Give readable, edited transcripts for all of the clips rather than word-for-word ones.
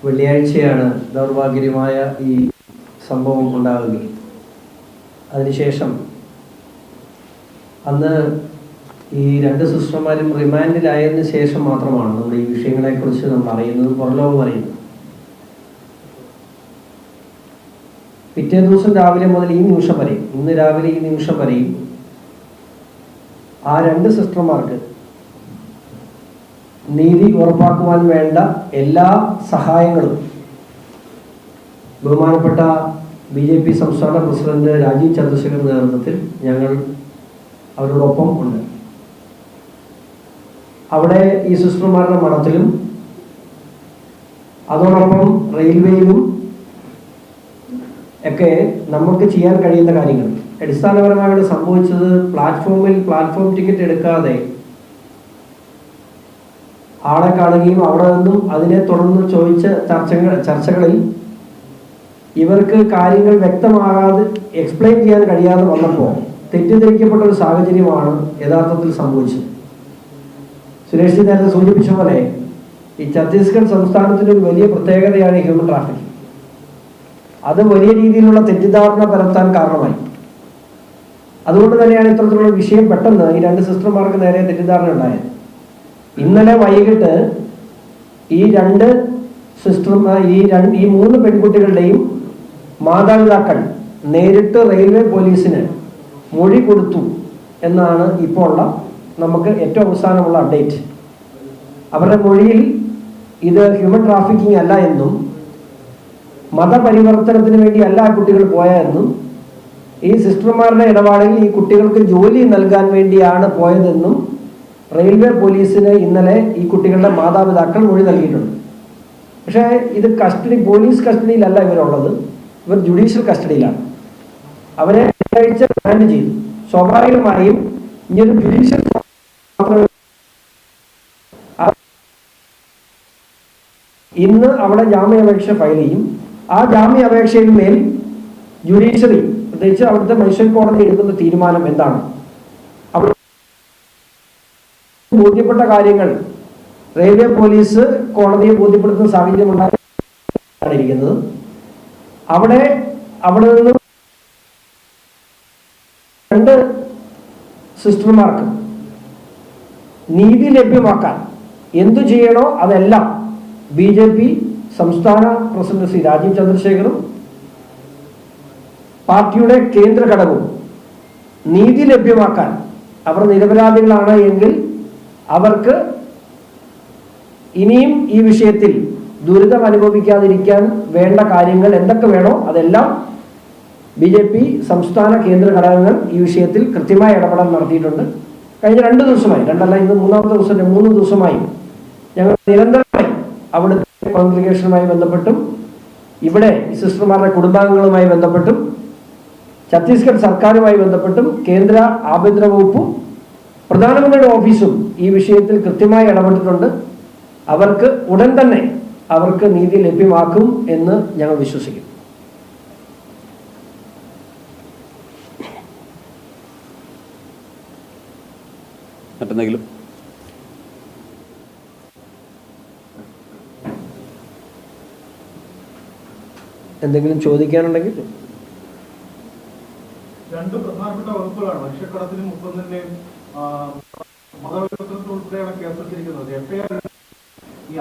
വെള്ളിയാഴ്ചയാണ് ദൗർഭാഗ്യകരമായ ഈ സംഭവം ഉണ്ടാകുകയും അതിനുശേഷം അന്ന് ഈ രണ്ട് സിസ്റ്റർമാരും റിമാൻഡിലായതിനു ശേഷം മാത്രമാണ് നമ്മൾ ഈ വിഷയങ്ങളെക്കുറിച്ച് നമ്മൾ അറിയുന്നത്, പുറലോകം അറിയുന്നത്. പിറ്റേ ദിവസം രാവിലെ മുതൽ ഈ നിമിഷം വരെയും, ഇന്ന് രാവിലെ ഈ നിമിഷം വരെയും ആ രണ്ട് സിസ്റ്റർമാർക്ക് നീതി ഉറപ്പാക്കുവാൻ വേണ്ട എല്ലാ സഹായങ്ങളും ബഹുമാനപ്പെട്ട BJP സംസ്ഥാന പ്രസിഡന്റ് രാജീവ് ചന്ദ്രശേഖർ നേതൃത്വത്തിൽ ഞങ്ങൾ അവരോടൊപ്പം ഉണ്ട്. അവിടെ ഈ സിസ്റ്റർമാരുടെ മഠത്തിലും അതോടൊപ്പം റെയിൽവേയിലും ഒക്കെ നമുക്ക് ചെയ്യാൻ കഴിയുന്ന കാര്യങ്ങൾ. അടിസ്ഥാനപരമായി സംഭവിച്ചത് പ്ലാറ്റ്ഫോം ടിക്കറ്റ് എടുക്കാതെ ആളെ കാണുകയും അവിടെ നിന്നും അതിനെ തുടർന്ന് ചോദിച്ച ചർച്ചകളിൽ ഇവർക്ക് കാര്യങ്ങൾ വ്യക്തമാകാതെ എക്സ്പ്ലെയിൻ ചെയ്യാൻ കഴിയാതെ വന്നപ്പോൾ തെറ്റിദ്ധരിക്കപ്പെട്ട ഒരു സാഹചര്യമാണ് യഥാർത്ഥത്തിൽ സംഭവിച്ചത്. സുരേഷ് ജി നേരത്തെ സൂചിപ്പിച്ച പോലെ ഈ ഛത്തീസ്ഗഡ് സംസ്ഥാനത്തിൻ്റെ ഒരു വലിയ പ്രത്യേകതയാണ് ഹ്യൂമൻ ട്രാഫിക്കിംഗ്. അത് വലിയ രീതിയിലുള്ള തെറ്റിദ്ധാരണ പരത്താൻ കാരണമായി. അതുകൊണ്ട് തന്നെയാണ് ഇത്തരത്തിലുള്ള വിഷയം പെട്ടെന്ന് ഈ രണ്ട് സിസ്റ്റർമാർക്ക് നേരെ തെറ്റിദ്ധാരണ ഉണ്ടായത്. ഇന്നലെ വൈകിട്ട് ഈ രണ്ട് ഈ മൂന്ന് പെൺകുട്ടികളുടെയും മാതാപിതാക്കൾ നേരിട്ട് റെയിൽവേ പോലീസിന് മൊഴി കൊടുത്തു എന്നാണ് ഇപ്പോൾ ഉള്ള നമുക്ക് ഏറ്റവും അവസാനമുള്ള അപ്ഡേറ്റ്. അവരുടെ മൊഴിയിൽ ഇത് ഹ്യൂമൻ ട്രാഫിക്കിംഗ് അല്ല എന്നും മതപരിവർത്തനത്തിന് വേണ്ടി അല്ല കുട്ടികൾ പോയതെന്നും ഈ സിസ്റ്റർമാരുടെ ഇടപാടിൽ ഈ കുട്ടികൾക്ക് ജോലി നൽകാൻ വേണ്ടിയാണ് പോയതെന്നും റെയിൽവേ പോലീസിന് ഇന്നലെ ഈ കുട്ടികളുടെ മാതാപിതാക്കൾ മൊഴി നൽകിയിട്ടുണ്ട്. പക്ഷേ ഇത് പോലീസ് കസ്റ്റഡിയിലല്ല ഇവരുള്ളത്, ഇവർ ജുഡീഷ്യൽ കസ്റ്റഡിയിലാണ്. അവരെ വെള്ളിയാഴ്ച റിമാൻഡ് ചെയ്തു. സ്വാഭാവികമായും ഇനിയൊരു ജുഡീഷ്യൽ ഇന്ന് അവിടെ ജാമ്യാപേക്ഷ ഫയൽ ചെയ്യും. ആ ജാമ്യാപേക്ഷയിൽ മേൽ ജുഡീഷ്യറി, പ്രത്യേകിച്ച് അവിടുത്തെ മജിസ്ട്രേറ്റ് കോടതി എടുക്കുന്ന തീരുമാനം എന്താണ്, അവിടെ ബോധ്യപ്പെട്ട കാര്യങ്ങൾ റെയിൽവേ പോലീസ് കോടതിയെ ബോധ്യപ്പെടുത്തുന്ന സാഹചര്യം ഉണ്ടായിരിക്കുന്നത്. അവിടെ നിന്ന് രണ്ട് സിസ്റ്റർമാർക്ക് നീതി ലഭ്യമാക്കാൻ എന്തു ചെയ്യണോ അതെല്ലാം BJP സംസ്ഥാന പ്രസിഡന്റ് ശ്രീ രാജീവ് ചന്ദ്രശേഖറും പാർട്ടിയുടെ കേന്ദ്ര ഘടകവും നീതി ലഭ്യമാക്കാൻ, അവർ നിരപരാധികളാണ് എങ്കിൽ അവർക്ക് ഇനിയും ഈ വിഷയത്തിൽ ദുരിതം അനുഭവിക്കാതിരിക്കാൻ വേണ്ട കാര്യങ്ങൾ എന്തൊക്കെ വേണോ അതെല്ലാം BJP സംസ്ഥാന കേന്ദ്ര ഘടകങ്ങൾ ഈ വിഷയത്തിൽ കൃത്യമായ ഇടപെടൽ നടത്തിയിട്ടുണ്ട്. കഴിഞ്ഞ 2 ദിവസമായി, 2 അല്ല ഇന്ന് 3-ാമത്തെ ദിവസം, 3 ദിവസമായി ഞങ്ങൾ നിരന്തരമായി അവിടുത്തെ കോൺഗ്രിഗേഷനുമായി ബന്ധപ്പെട്ടും ഇവിടെ സിസ്റ്റർമാരുടെ കുടുംബാംഗങ്ങളുമായി ബന്ധപ്പെട്ടും ഛത്തീസ്ഗഡ് സർക്കാരുമായി ബന്ധപ്പെട്ടും കേന്ദ്ര ആഭ്യന്തര വകുപ്പും പ്രധാനമന്ത്രിയുടെ ഓഫീസും ഈ വിഷയത്തിൽ കൃത്യമായി ഇടപെട്ടിട്ടുണ്ട്. അവർക്ക് ഉടൻ തന്നെ അവർക്ക് നീതി ലഭ്യമാക്കും എന്ന് ഞങ്ങൾ വിശ്വസിക്കുന്നു. മറ്റെന്തെങ്കിലും ചോദിക്കാനുണ്ടെങ്കിൽ? രണ്ട് പ്രധാനപ്പെട്ട വകുപ്പുകളാണ് മനുഷ്യക്കടത്തിനും മുപ്പതിന്റെയും മതപരിവർത്തനത്തിൽ ഉൾപ്പെടെയാണ് കേസെടുത്തിരിക്കുന്നത്.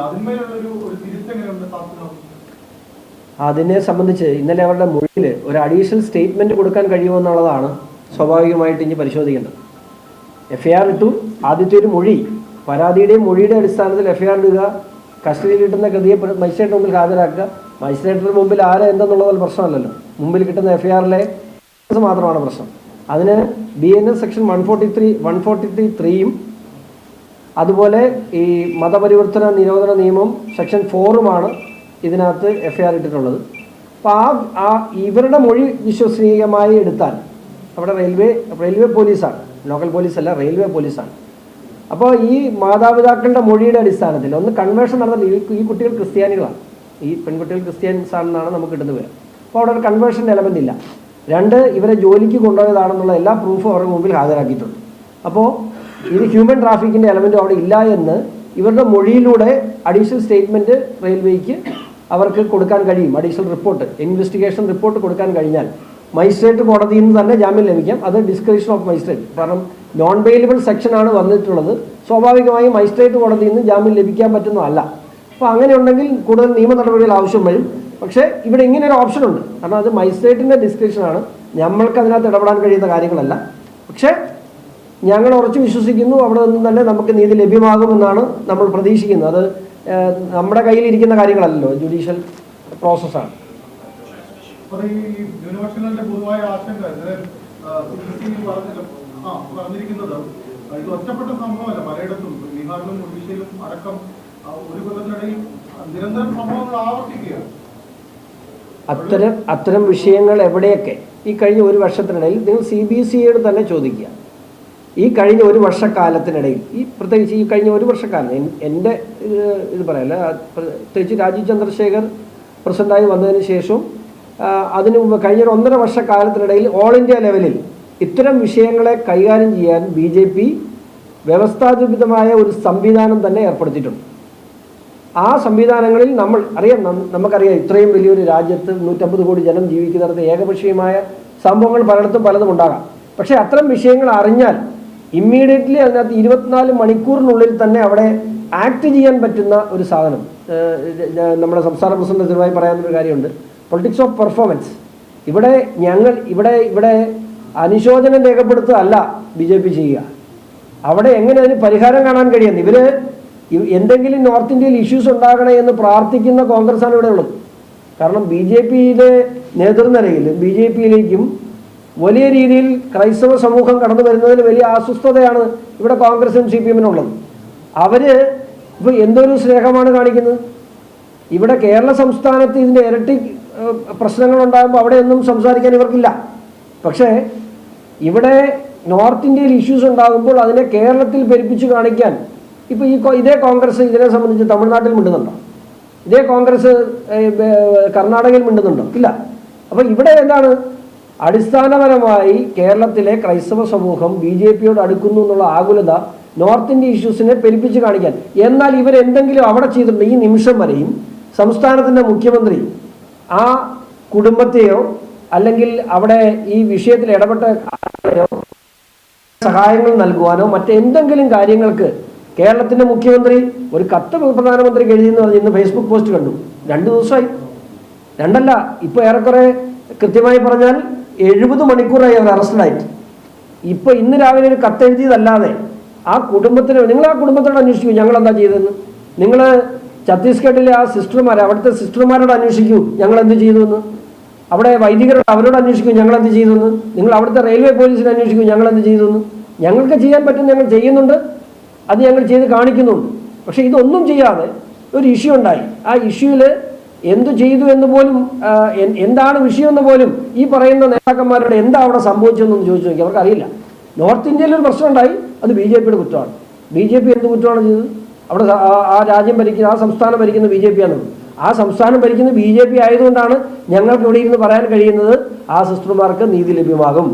അതിന്മേലുള്ളൊരു തിരിച്ചെങ്ങനെയുണ്ട് സാധ്യത? അതിനെ സംബന്ധിച്ച് ഇന്നലെ അവരുടെ മൊഴിയിൽ ഒരു അഡീഷണൽ സ്റ്റേറ്റ്മെന്റ് കൊടുക്കാൻ കഴിയുമെന്നുള്ളതാണ് സ്വാഭാവികമായിട്ട് ഇനി പരിശോധിക്കേണ്ടത്. FIR ഇട്ടു. ആദ്യത്തെ ഒരു മൊഴി, പരാതിയുടെയും മൊഴിയുടെ അടിസ്ഥാനത്തിൽ FIR ഇടുക, കസ്റ്റഡിയിൽ കിട്ടുന്ന പ്രതിയെ മജിസ്ട്രേറ്റിന് മുമ്പിൽ ഹാജരാക്കുക. മജിസ്ട്രേറ്റിന് മുമ്പിൽ ആരെ എന്തെന്നുള്ളത് പ്രശ്നമല്ലല്ലോ, മുമ്പിൽ കിട്ടുന്ന FIR-ലെ മാത്രമാണ് പ്രശ്നം. അതിന് BNS സെക്ഷൻ 143(3)യും അതുപോലെ ഈ മതപരിവർത്തന നിരോധന നിയമം സെക്ഷൻ 4-ഉമാണ് ഇതിനകത്ത് FIR ഇട്ടിട്ടുള്ളത്. അപ്പോൾ ഇവരുടെ മൊഴി വിശ്വസനീയമായി എടുത്താൽ അവിടെ റെയിൽവേ പോലീസാണ്, ലോക്കൽ പോലീസല്ല, റെയിൽവേ പോലീസാണ്. അപ്പോൾ ഈ മാതാപിതാക്കളുടെ മൊഴിയുടെ അടിസ്ഥാനത്തിൽ ഒന്ന് കൺവേർഷൻ നടന്ന ഈ കുട്ടികൾ ക്രിസ്ത്യാനികളാണ്, ഈ പെൺകുട്ടികൾ ക്രിസ്ത്യൻസ് ആണെന്നാണ് നമുക്ക് കിട്ടുന്ന വിവരം. അപ്പോൾ അവിടെ ഒരു കൺവേർഷൻ എലമെൻ്റ് ഇല്ല. 2, ഇവരെ ജോലിക്ക് കൊണ്ടുപോയതാണെന്നുള്ള എല്ലാ പ്രൂഫും അവരുടെ മുമ്പിൽ ഹാജരാക്കിയിട്ടുണ്ട്. അപ്പോൾ ഇത് ഹ്യൂമൻ ട്രാഫിക്കിൻ്റെ എലമെൻറ്റും അവിടെ ഇല്ല എന്ന് ഇവരുടെ മൊഴിയിലൂടെ അഡീഷണൽ സ്റ്റേറ്റ്മെൻറ്റ് റെയിൽവേക്ക് അവർക്ക് കൊടുക്കാൻ കഴിയും. അഡീഷണൽ റിപ്പോർട്ട്, ഇൻവെസ്റ്റിഗേഷൻ റിപ്പോർട്ട് കൊടുക്കാൻ കഴിഞ്ഞാൽ മജിസ്ട്രേറ്റ് കോടതിയിൽ നിന്ന് തന്നെ ജാമ്യം ലഭിക്കാം. അത് ഡിസ്ക്രിപ്ഷൻ ഓഫ് മജിസ്ട്രേറ്റ്. കാരണം നോൺ ബെയിലബിൾ സെക്ഷനാണ് വന്നിട്ടുള്ളത്. സ്വാഭാവികമായും മജിസ്ട്രേറ്റ് കോടതിയിൽ നിന്ന് ജാമ്യം ലഭിക്കാൻ പറ്റുന്നതല്ല. അപ്പോൾ അങ്ങനെ ഉണ്ടെങ്കിൽ കൂടുതൽ നിയമ നടപടികൾ ആവശ്യം വരും. പക്ഷേ ഇവിടെ ഇങ്ങനെ ഒരു ഓപ്ഷൻ ഉണ്ട്. കാരണം അത് മജിസ്ട്രേറ്റിൻ്റെ ഡിസ്ക്രിപ്ഷനാണ്, നമ്മൾക്ക് അതിനകത്ത് ഇടപെടാൻ കഴിയുന്ന കാര്യങ്ങളല്ല. പക്ഷേ ഞങ്ങൾ ഉറച്ചു വിശ്വസിക്കുന്നു അവിടെ നിന്നും തന്നെ നമുക്ക് നീതി ലഭ്യമാകുമെന്നാണ് നമ്മൾ പ്രതീക്ഷിക്കുന്നത്. അത് നമ്മുടെ കയ്യിലിരിക്കുന്ന കാര്യങ്ങളല്ലല്ലോ, ജുഡീഷ്യൽ പ്രോസസ്സാണ്. ഈ ന്യൂനപക്ഷങ്ങളുടെ പൊതുവായ ആശങ്ക പറഞ്ഞിരിക്കുന്നത് ഇത് ഒറ്റപ്പെട്ട സംഭവമല്ല. പലയിടത്തും ബീഹാറിലും ഒഡീഷയിലും അടക്കം ഒരു കൊല്ലത്തിനിടയിൽ നിരന്തരം സംഭവങ്ങൾ ആവർത്തിക്കുകയാണ്. അത്തരം വിഷയങ്ങൾ എവിടെയൊക്കെ ഈ കഴിഞ്ഞ ഒരു വർഷത്തിനിടയിൽ നിങ്ങൾ CBSEയോട് തന്നെ ചോദിക്കുക. ഈ കഴിഞ്ഞ ഒരു വർഷക്കാലത്തിനിടയിൽ, പ്രത്യേകിച്ച് ഈ കഴിഞ്ഞ ഒരു വർഷക്കാലം, എൻ്റെ ഇത് പറയല്ല, പ്രത്യേകിച്ച് രാജീവ് ചന്ദ്രശേഖർ പ്രസിഡൻ്റായി വന്നതിന് ശേഷവും അതിന് മുമ്പ് കഴിഞ്ഞ ഒരു 1.5 വർഷക്കാലത്തിനിടയിൽ ഓൾ ഇന്ത്യ ലെവലിൽ ഇത്തരം വിഷയങ്ങളെ കൈകാര്യം ചെയ്യാൻ BJP വ്യവസ്ഥാപിതമായ ഒരു സംവിധാനം തന്നെ ഏർപ്പെടുത്തിയിട്ടുണ്ട്. ആ സംവിധാനങ്ങളിൽ നമുക്കറിയാം ഇത്രയും വലിയൊരു രാജ്യത്ത് 150 കോടി ജനം ജീവിക്കുന്നിടത്ത് ഏകപക്ഷീയമായ സംഭവങ്ങൾ പലതും ഉണ്ടാകാം. പക്ഷേ അത്തരം വിഷയങ്ങൾ അറിഞ്ഞാൽ ഇമ്മീഡിയറ്റ്ലി അതിനകത്ത് 24 മണിക്കൂറിനുള്ളിൽ തന്നെ അവിടെ ആക്ട് ചെയ്യാൻ പറ്റുന്ന ഒരു സാധനം. നമ്മുടെ സംസ്ഥാന പ്രസിഡന്റ് സ്ഥിരമായി പറയാനൊരു കാര്യമുണ്ട്, പൊളിറ്റിക്സ് ഓഫ് പെർഫോമൻസ്. ഇവിടെ അനുശോചനം രേഖപ്പെടുത്തുകയല്ല BJP ചെയ്യുക. അവിടെ എങ്ങനെ അതിന് പരിഹാരം കാണാൻ കഴിയുന്നു? ഇവർ എന്തെങ്കിലും നോർത്ത് ഇന്ത്യയിൽ ഇഷ്യൂസ് ഉണ്ടാകണേ എന്ന് പ്രാർത്ഥിക്കുന്ന കോൺഗ്രസ്സാണ് ഇവിടെ ഉള്ളത്. കാരണം BJPയിലെ നേതൃനിരയിലും BJPയിലേക്കും വലിയ രീതിയിൽ ക്രൈസ്തവ സമൂഹം കടന്നു വരുന്നതിൽ വലിയ അസ്വസ്ഥതയാണ് ഇവിടെ കോൺഗ്രസും CPM-നുള്ളത്. അവർ ഇപ്പോൾ എന്തൊരു സ്നേഹമാണ് കാണിക്കുന്നത്. ഇവിടെ കേരള സംസ്ഥാനത്ത് ഇതിൻ്റെ ഇരട്ടി പ്രശ്നങ്ങളുണ്ടാകുമ്പോൾ അവിടെയൊന്നും സംസാരിക്കാൻ ഇവർക്കില്ല. പക്ഷേ ഇവിടെ നോർത്ത് ഇന്ത്യയിൽ ഇഷ്യൂസ് ഉണ്ടാകുമ്പോൾ അതിനെ കേരളത്തിൽ പെരുപ്പിച്ച് കാണിക്കാൻ ഇപ്പോൾ ഇതേ കോൺഗ്രസ് ഇതിനെ സംബന്ധിച്ച് തമിഴ്നാട്ടിൽ മിണ്ടുന്നുണ്ടോ? ഇതേ കോൺഗ്രസ് കർണാടകയിൽ മിണ്ടുന്നുണ്ടോ? ഇല്ല. അപ്പോൾ ഇവിടെ എന്താണ് അടിസ്ഥാനപരമായി കേരളത്തിലെ ക്രൈസ്തവ സമൂഹം BJPയോട് അടുക്കുന്നു എന്നുള്ള ആകുലത നോർത്ത് ഇന്ത്യ ഇഷ്യൂസിനെ പെരുപ്പിച്ച് കാണിക്കാൻ. എന്നാൽ ഇവരെന്തെങ്കിലും അവിടെ ചെയ്തിട്ടുണ്ട് ഈ നിമിഷം വരെയും സംസ്ഥാനത്തിൻ്റെ മുഖ്യമന്ത്രി ആ കുടുംബത്തെയോ അല്ലെങ്കിൽ അവിടെ ഈ വിഷയത്തിൽ ഇടപെട്ട സഹായങ്ങൾ നൽകുവാനോ മറ്റെന്തെങ്കിലും കാര്യങ്ങൾക്ക് കേരളത്തിൻ്റെ മുഖ്യമന്ത്രി ഒരു കത്ത് പ്രധാനമന്ത്രിക്ക് എഴുതിയെന്ന് പറഞ്ഞ് ഇന്ന് ഫേസ്ബുക്ക് പോസ്റ്റ് കണ്ടു. 2 ദിവസമായി, 2 ഇപ്പോൾ ഏറെക്കുറെ കൃത്യമായി പറഞ്ഞാൽ 70 മണിക്കൂറായി അവർ അറസ്റ്റഡായിട്ട്. ഇപ്പോൾ ഇന്ന് രാവിലെ ഒരു കത്തെഴുതിയതല്ലാതെ ആ കുടുംബത്തിന്, നിങ്ങൾ ആ കുടുംബത്തോട് അന്വേഷിക്കൂ ഞങ്ങൾ എന്താ ചെയ്തതെന്ന്. നിങ്ങൾ ഛത്തീസ്ഗഡിലെ ആ അവിടുത്തെ സിസ്റ്റർമാരോട് അന്വേഷിക്കൂ ഞങ്ങൾ എന്ത് ചെയ്തു എന്ന്. അവിടെ വൈദികരോട് അവരോട് അന്വേഷിക്കൂ ഞങ്ങൾ എന്ത് ചെയ്തു എന്ന്. നിങ്ങൾ അവിടുത്തെ റെയിൽവേ പോലീസിനെ അന്വേഷിക്കൂ ഞങ്ങൾ എന്ത് ചെയ്തു എന്ന്. ഞങ്ങൾക്ക് ചെയ്യാൻ പറ്റും ഞങ്ങൾ ചെയ്യുന്നുണ്ട്, അത് ഞങ്ങൾ ചെയ്ത് കാണിക്കുന്നുണ്ട്. പക്ഷേ ഇതൊന്നും ചെയ്യാതെ ഒരു ഇഷ്യൂ ഉണ്ടായി. ആ ഇഷ്യൂവിൽ എന്തു ചെയ്തു എന്ന് പോലും, എന്താണ് വിഷയമെന്ന് പോലും ഈ പറയുന്ന നേതാക്കന്മാരോട് എന്താ അവിടെ സംഭവിച്ചതെന്നൊന്ന് ചോദിച്ചു നോക്കി, അവർക്കറിയില്ല. നോർത്ത് ഇന്ത്യയിലൊരു പ്രശ്നം ഉണ്ടായി, അത് BJPയുടെ കുറ്റമാണ്. BJP എന്ത് കുറ്റമാണ് ചെയ്തത്? അവിടെ ആ രാജ്യം ഭരിക്കുന്ന, ആ സംസ്ഥാനം ഭരിക്കുന്ന BJP ആണെന്ന്. ആ സംസ്ഥാനം ഭരിക്കുന്ന BJP ആയതുകൊണ്ടാണ് ഞങ്ങൾക്ക് ഇവിടെ ഇരുന്ന് പറയാൻ കഴിയുന്നത് ആ സിസ്റ്റർമാർക്ക് നീതി ലഭ്യമാകും.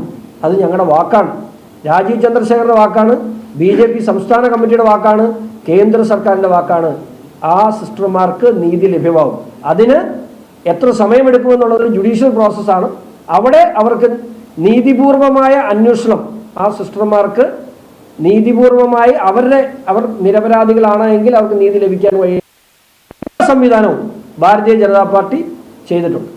അത് ഞങ്ങളുടെ വാക്കാണ്, രാജീവ് ചന്ദ്രശേഖറിൻ്റെ വാക്കാണ്, BJP സംസ്ഥാന കമ്മിറ്റിയുടെ വാക്കാണ്, കേന്ദ്ര സർക്കാരിൻ്റെ വാക്കാണ്. ആ സിസ്റ്റർമാർക്ക് നീതി ലഭ്യമാകും. അതിന് എത്ര സമയമെടുക്കുമെന്നുള്ളതൊരു ജുഡീഷ്യൽ പ്രോസസ്സാണ്. അവിടെ അവർക്ക് നീതിപൂർവമായ അന്വേഷണം, ആ സിസ്റ്റർമാർക്ക് നീതിപൂർവമായി അവർ നിരപരാധികളാണ് എങ്കിൽ അവർക്ക് നീതി ലഭിക്കാൻ വഴി സംവിധാനവും ഭാരതീയ ജനതാ പാർട്ടി ചെയ്തിട്ടുണ്ട്.